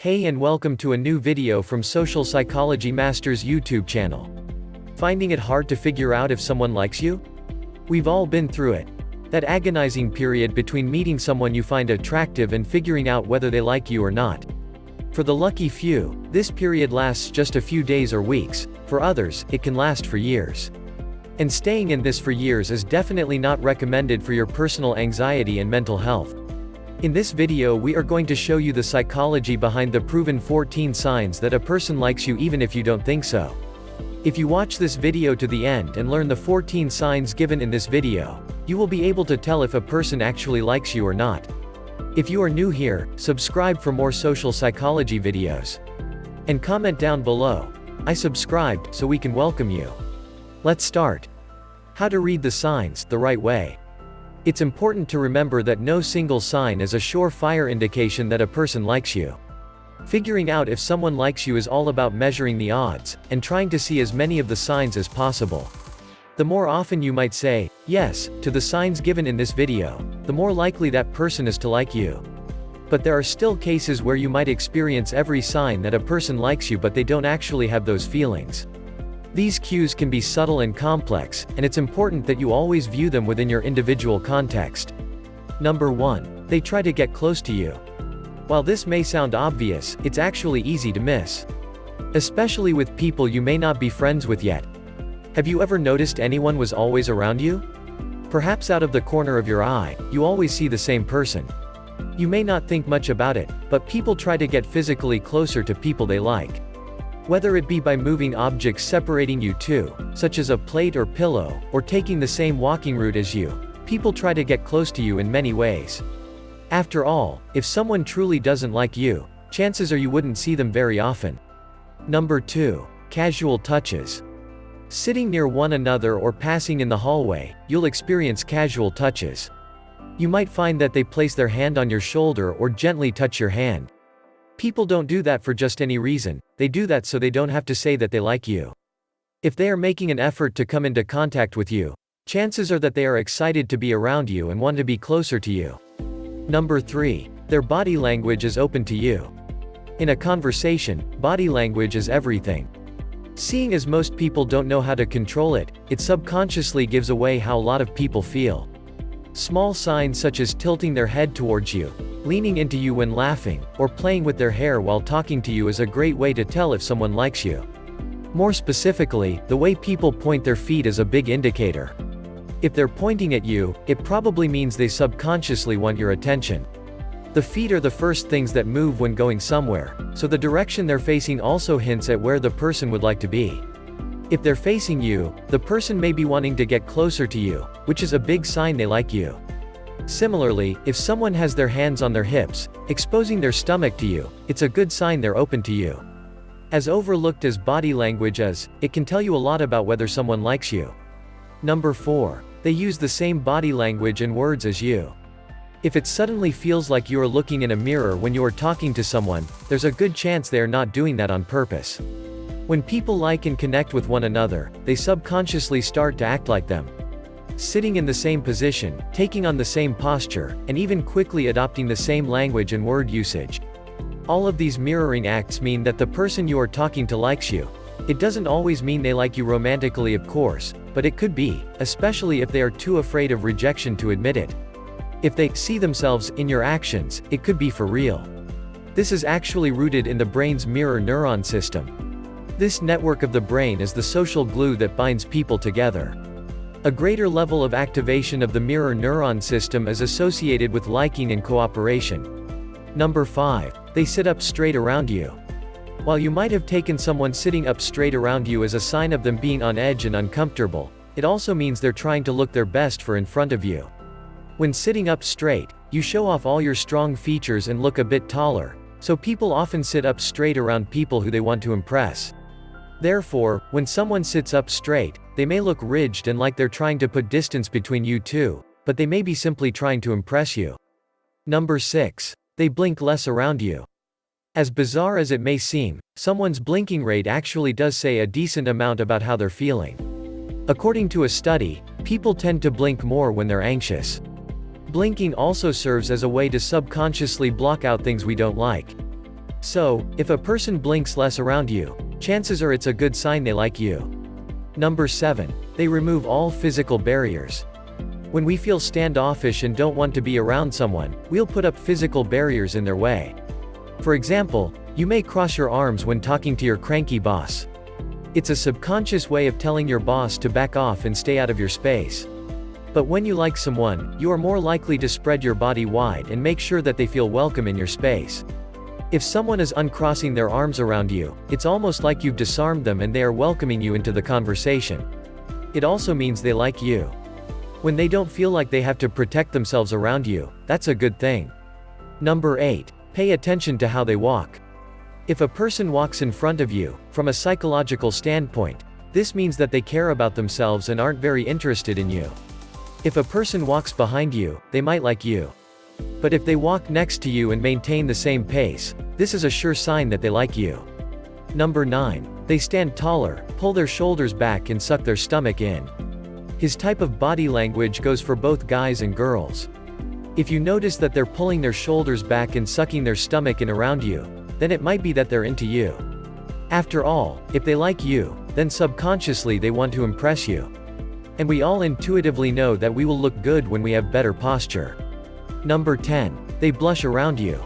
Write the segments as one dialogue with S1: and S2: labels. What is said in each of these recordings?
S1: Hey and welcome to a new video from Social Psychology Masters YouTube channel. Finding it hard to figure out if someone likes you? We've all been through it. That agonizing period between meeting someone you find attractive and figuring out whether they like you or not. For the lucky few, this period lasts just a few days or weeks. For others, it can last for years. And staying in this for years is definitely not recommended for your personal anxiety and mental health. In this video we are going to show you the psychology behind the proven 14 signs that a person likes you even if you don't think so. If you watch this video to the end and learn the 14 signs given in this video, you will be able to tell if a person actually likes you or not. If you are new here, subscribe for more social psychology videos. And comment down below, "I subscribed," so we can welcome you. Let's start. How to read the signs the right way. It's important to remember that no single sign is a surefire indication that a person likes you. Figuring out if someone likes you is all about measuring the odds, and trying to see as many of the signs as possible. The more often you might say, yes, to the signs given in this video, the more likely that person is to like you. But there are still cases where you might experience every sign that a person likes you but they don't actually have those feelings. These cues can be subtle and complex, and it's important that you always view them within your individual context. Number 1. They try to get close to you. While this may sound obvious, it's actually easy to miss. Especially with people you may not be friends with yet. Have you ever noticed anyone was always around you? Perhaps out of the corner of your eye, you always see the same person. You may not think much about it, but people try to get physically closer to people they like. Whether it be by moving objects separating you two, such as a plate or pillow, or taking the same walking route as you, people try to get close to you in many ways. After all, if someone truly doesn't like you, chances are you wouldn't see them very often. Number 2. Casual touches. Sitting near one another or passing in the hallway, you'll experience casual touches. You might find that they place their hand on your shoulder or gently touch your hand. People don't do that for just any reason, they do that so they don't have to say that they like you. If they are making an effort to come into contact with you, chances are that they are excited to be around you and want to be closer to you. Number 3. Their body language is open to you. In a conversation, body language is everything. Seeing as most people don't know how to control it, it subconsciously gives away how a lot of people feel. Small signs such as tilting their head towards you, leaning into you when laughing, or playing with their hair while talking to you is a great way to tell if someone likes you. More specifically, the way people point their feet is a big indicator. If they're pointing at you, it probably means they subconsciously want your attention. The feet are the first things that move when going somewhere, so the direction they're facing also hints at where the person would like to be. If they're facing you, the person may be wanting to get closer to you, which is a big sign they like you. Similarly, if someone has their hands on their hips, exposing their stomach to you, it's a good sign they're open to you. As overlooked as body language is, it can tell you a lot about whether someone likes you. Number 4. They use the same body language and words as you. If it suddenly feels like you are looking in a mirror when you are talking to someone, there's a good chance they are not doing that on purpose. When people like and connect with one another, they subconsciously start to act like them. Sitting in the same position, taking on the same posture, and even quickly adopting the same language and word usage. All of these mirroring acts mean that the person you are talking to likes you. It doesn't always mean they like you romantically, of course, but it could be, especially if they are too afraid of rejection to admit it. If they see themselves in your actions, it could be for real. This is actually rooted in the brain's mirror neuron system. This network of the brain is the social glue that binds people together. A greater level of activation of the mirror neuron system is associated with liking and cooperation. Number 5. They sit up straight around you. While you might have taken someone sitting up straight around you as a sign of them being on edge and uncomfortable, it also means they're trying to look their best for in front of you. When sitting up straight, you show off all your strong features and look a bit taller, so people often sit up straight around people who they want to impress. Therefore, when someone sits up straight, they may look ridged and like they're trying to put distance between you two, but they may be simply trying to impress you. Number 6. They blink less around you. As bizarre as it may seem, someone's blinking rate actually does say a decent amount about how they're feeling. According to a study, people tend to blink more when they're anxious. Blinking also serves as a way to subconsciously block out things we don't like. So, if a person blinks less around you, chances are it's a good sign they like you. Number 7. They remove all physical barriers. When we feel standoffish and don't want to be around someone, we'll put up physical barriers in their way. For example, you may cross your arms when talking to your cranky boss. It's a subconscious way of telling your boss to back off and stay out of your space. But when you like someone, you are more likely to spread your body wide and make sure that they feel welcome in your space. If someone is uncrossing their arms around you, it's almost like you've disarmed them and they are welcoming you into the conversation. It also means they like you. When they don't feel like they have to protect themselves around you, that's a good thing. Number 8. Pay attention to how they walk. If a person walks in front of you, from a psychological standpoint, this means that they care about themselves and aren't very interested in you. If a person walks behind you, they might like you. But if they walk next to you and maintain the same pace, this is a sure sign that they like you. Number 9. They stand taller, pull their shoulders back and suck their stomach in. His type of body language goes for both guys and girls. If you notice that they're pulling their shoulders back and sucking their stomach in around you, then it might be that they're into you. After all, if they like you, then subconsciously they want to impress you. And we all intuitively know that we will look good when we have better posture. Number 10. They blush around you.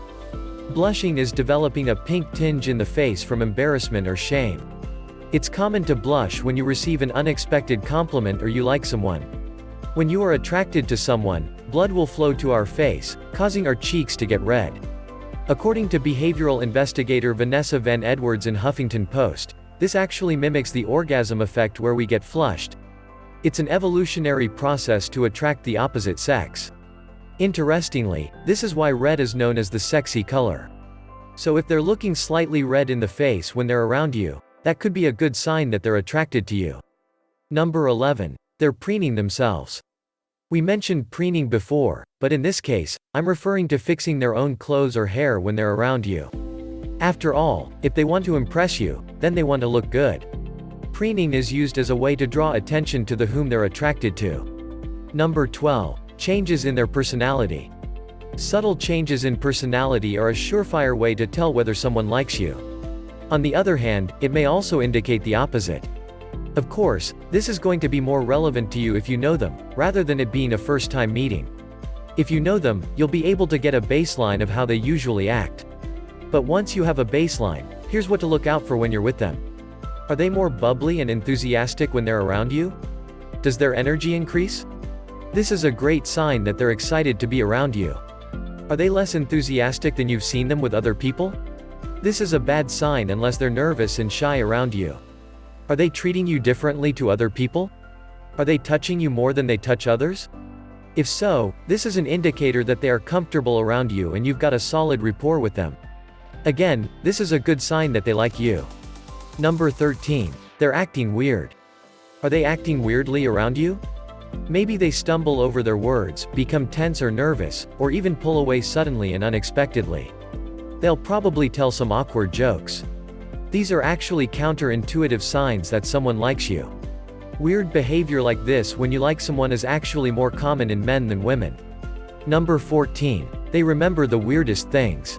S1: Blushing is developing a pink tinge in the face from embarrassment or shame. It's common to blush when you receive an unexpected compliment or you like someone. When you are attracted to someone, blood will flow to our face, causing our cheeks to get red. According to behavioral investigator Vanessa Van Edwards in Huffington Post, this actually mimics the orgasm effect where we get flushed. It's an evolutionary process to attract the opposite sex. Interestingly, this is why red is known as the sexy color. So if they're looking slightly red in the face when they're around you, that could be a good sign that they're attracted to you. Number 11. They're preening themselves. We mentioned preening before, but in this case, I'm referring to fixing their own clothes or hair when they're around you. After all, if they want to impress you, then they want to look good. Preening is used as a way to draw attention to the whom they're attracted to. Number 12. Changes in their personality. Subtle changes in personality are a surefire way to tell whether someone likes you. On the other hand, it may also indicate the opposite. Of course, this is going to be more relevant to you if you know them, rather than it being a first-time meeting. If you know them, you'll be able to get a baseline of how they usually act. But once you have a baseline, here's what to look out for when you're with them. Are they more bubbly and enthusiastic when they're around you? Does their energy increase? This is a great sign that they're excited to be around you. Are they less enthusiastic than you've seen them with other people? This is a bad sign unless they're nervous and shy around you. Are they treating you differently to other people? Are they touching you more than they touch others? If so, this is an indicator that they are comfortable around you and you've got a solid rapport with them. Again, this is a good sign that they like you. Number 13. They're acting weird. Are they acting weirdly around you? Maybe they stumble over their words, become tense or nervous, or even pull away suddenly and unexpectedly. They'll probably tell some awkward jokes. These are actually counterintuitive signs that someone likes you. Weird behavior like this when you like someone is actually more common in men than women. Number 14. They remember the weirdest things.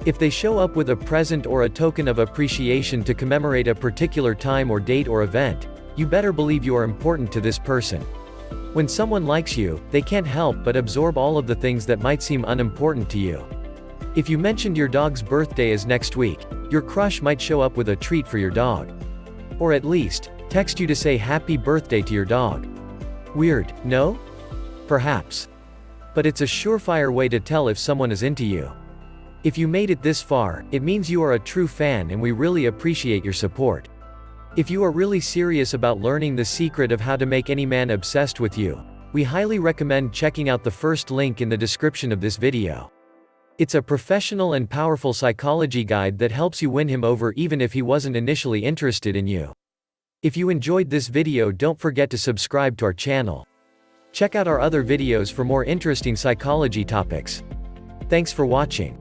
S1: If they show up with a present or a token of appreciation to commemorate a particular time or date or event, you better believe you are important to this person. When someone likes you, they can't help but absorb all of the things that might seem unimportant to you. If you mentioned your dog's birthday is next week, your crush might show up with a treat for your dog. Or at least, text you to say happy birthday to your dog. Weird, no? Perhaps. But it's a surefire way to tell if someone is into you. If you made it this far, it means you are a true fan and we really appreciate your support. If you are really serious about learning the secret of how to make any man obsessed with you, we highly recommend checking out the first link in the description of this video. It's a professional and powerful psychology guide that helps you win him over even if he wasn't initially interested in you. If you enjoyed this video, don't forget to subscribe to our channel. Check out our other videos for more interesting psychology topics. Thanks for watching.